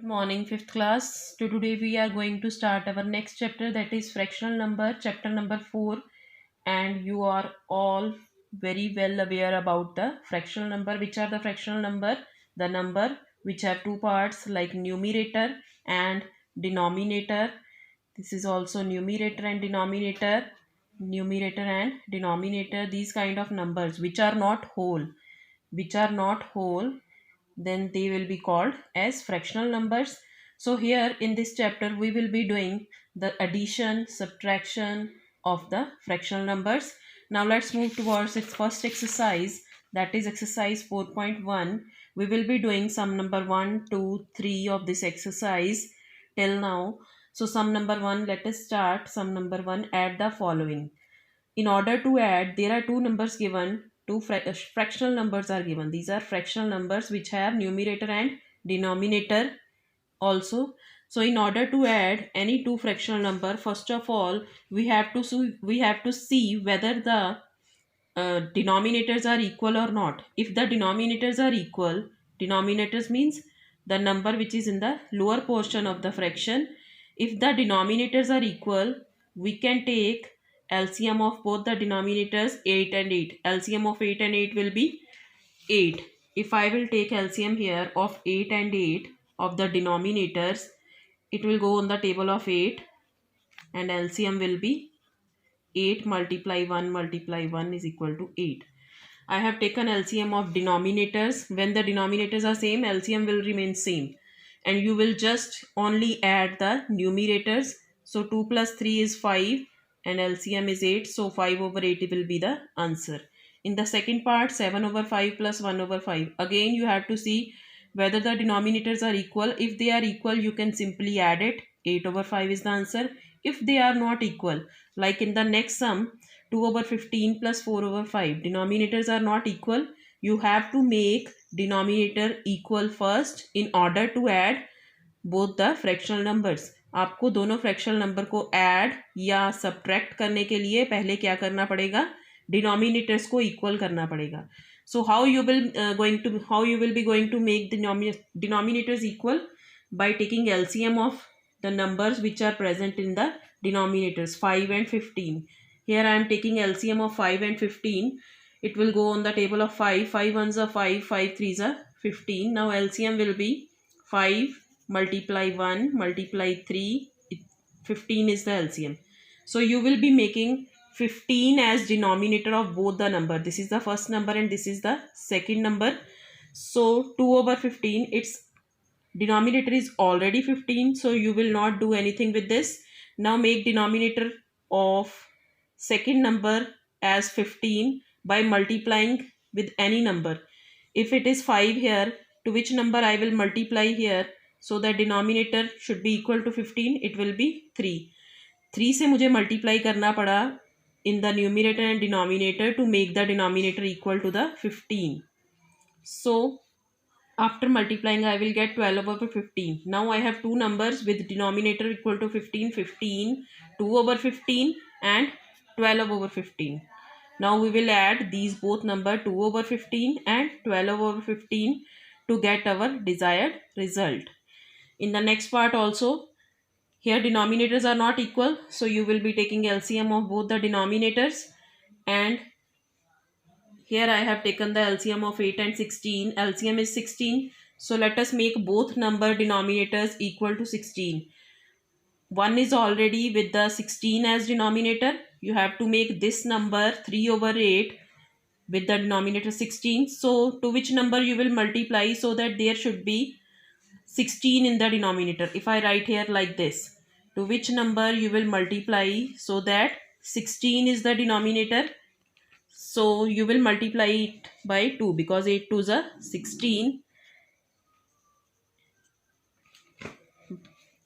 Morning, fifth class. Today we are going to start our next chapter, that is fractional number, chapter number 4. And you are all very well aware about the fractional number. Which are the fractional number? The number which have two parts like numerator and denominator. This is also numerator and denominator. Numerator and denominator, these kind of numbers which are not whole. Which are not whole, then they will be called as fractional numbers. So here in this chapter we will be doing the addition, subtraction of the fractional numbers. Now let's move towards its first exercise, that is exercise 4.1. We will be doing sum number 1, 2, 3 of this exercise till now. So sum number 1, let us start. Sum number 1, add the following. In order to add, there are two numbers given, two fractional numbers are given. These are fractional numbers which have numerator and denominator also. So in order to add any two fractional number, first of all we have to see whether the denominators are equal or not. If the denominators are equal, denominators means the number which is in the lower portion of the fraction. If the denominators are equal, we can take LCM of both the denominators, 8 and 8. LCM of 8 and 8 will be 8. If I will take LCM here of 8 and 8 of the denominators, it will go on the table of 8 and LCM will be 8 multiply 1 is equal to 8. I have taken LCM of denominators. When the denominators are same, LCM will remain same. And you will just only add the numerators. So 2 plus 3 is 5 and LCM is 8. So 5 over 8 will be the answer. In the second part, 7 over 5 plus 1 over 5. Again, you have to see whether the denominators are equal. If they are equal, you can simply add it. 8 over 5 is the answer. If they are not equal, like in the next sum, 2 over 15 plus 4 over 5, denominators are not equal, you have to make denominator equal first in order to add both the fractional numbers. आपको दोनों fractional number को add या subtract करने के लिए पहले क्या करना पड़ेगा? Denominators को equal करना पड़ेगा. So how you will be going to make the denominators equal? By taking LCM of the numbers which are present in the denominators, 5 and 15. Here I am taking LCM of 5 and 15. It will go on the table of 5. 5 ones are 5, 5 threes are 15. Now LCM will be 5 multiply 1 multiply 3. 15 is the LCM. So you will be making 15 as denominator of both the number. This is the first number and this is the second number. So 2 over 15, its denominator is already 15, so you will not do anything with this. Now make denominator of second number as 15 by multiplying with any number. If it is 5 here, to which number I will multiply here, so that denominator should be equal to 15, it will be 3. 3 से मुझे multiply करना पड़ा in the numerator and denominator to make the denominator equal to the 15. So after multiplying, I will get 12 over 15. Now I have two numbers with denominator equal to 15. 15, 2 over 15 and 12 over 15. Now we will add these both number 2 over 15 and 12 over 15 to get our desired result. In the next part also, here denominators are not equal. So you will be taking LCM of both the denominators, and here I have taken the LCM of 8 and 16. LCM is 16. So let us make both number denominators equal to 16. 1 is already with the 16 as denominator. You have to make this number 3 over 8 with the denominator 16. So to which number you will multiply so that there should be 16 in the denominator. If I write here like this, to which number you will multiply so that 16 is the denominator. So you will multiply it by 2 because 8 2s are 16.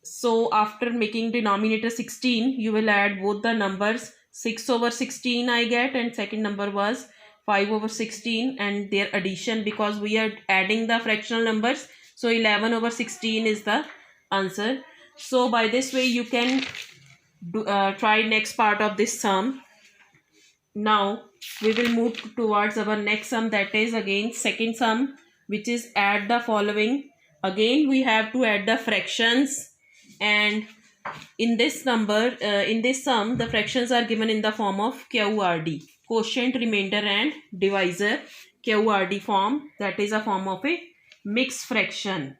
So after making denominator 16, you will add both the numbers. 6 over 16 I get, and second number was 5 over 16, and their addition, because we are adding the fractional numbers. So 11 over 16 is the answer. So by this way you can try next part of this sum. Now we will move towards our next sum, that is again second sum, which is add the following. again we have to add the fractions, and in this number, in this sum, the fractions are given in the form of QRD, quotient, remainder and divisor. QRD form, that is a form of a mixed fraction.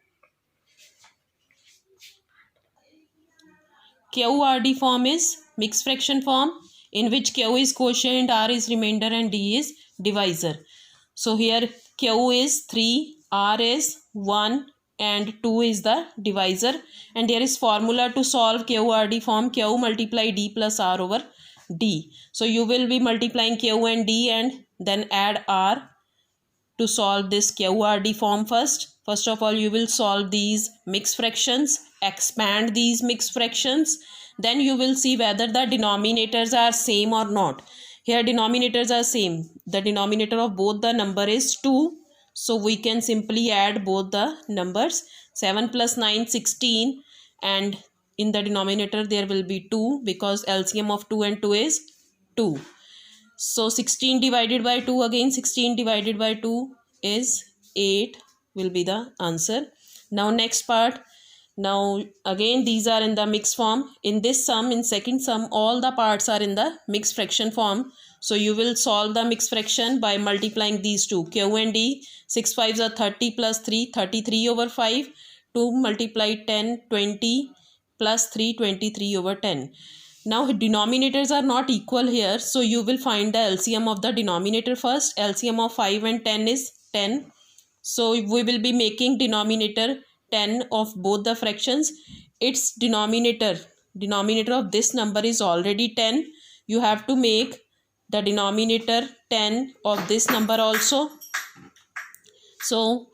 QRD form is mixed fraction form, in which Q is quotient, R is remainder and D is divisor. So here Q is 3, R is 1 and 2 is the divisor, and there is formula to solve QRD form: Q multiply D plus R over D. So you will be multiplying Q and D and then add R to solve this QRD form first. First of all, you will solve these mixed fractions, expand these mixed fractions, then you will see whether the denominators are same or not. Here denominators are same. The denominator of both the number is 2. So we can simply add both the numbers. 7 plus 9, 16, and in the denominator there will be 2 because LCM of 2 and 2 is 2. So 16 divided by 2, again 16 divided by 2 is 8 will be the answer. Now next part. Now again these are in the mixed form. In this sum, in second sum, all the parts are in the mixed fraction form. So you will solve the mixed fraction by multiplying these two, Q and D. 6 5s are 30 plus 3, 33 over 5. 2 multiply 10, 20 plus 3, 23 over 10. Now denominators are not equal here, so you will find the LCM of the denominator first. LCM of 5 and 10 is 10. So we will be making denominator 10 of both the fractions. Its denominator of this number is already 10. You have to make the denominator 10 of this number also. So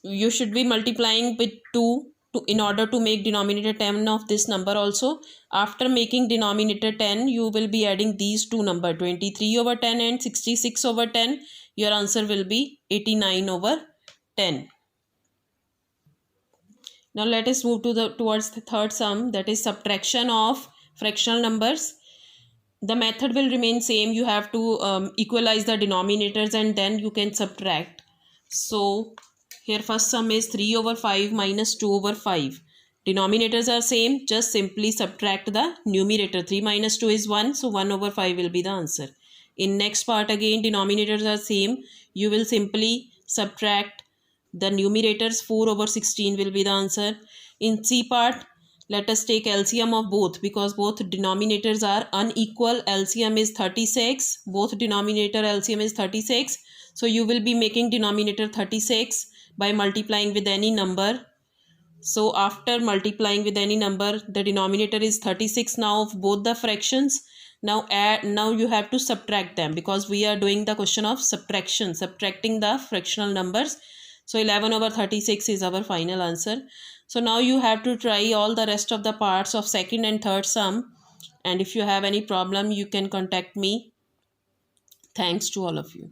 you should be multiplying with 2 in order to make denominator 10 of this number also. After making denominator 10, you will be adding these two numbers, 23 over 10 and 66 over 10. Your answer will be 89 over 10. Now let us move towards the third sum, that is subtraction of fractional numbers. The method will remain same. You have to equalize the denominators and then you can subtract. So here first sum is 3 over 5 minus 2 over 5. Denominators are same, just simply subtract the numerator. 3 minus 2 is 1, so 1 over 5 will be the answer. In next part again denominators are same. You will simply subtract the numerators. 4 over 16 will be the answer. In C part, let us take LCM of both because both denominators are unequal. LCM is 36. Both denominator LCM is 36. So you will be making denominator 36 by multiplying with any number. So after multiplying with any number, the denominator is 36 now of both the fractions. Now you have to subtract them because we are doing the question of subtraction, subtracting the fractional numbers. So 11 over 36 is our final answer. So now you have to try all the rest of the parts of second and third sum. And if you have any problem, you can contact me. Thanks to all of you.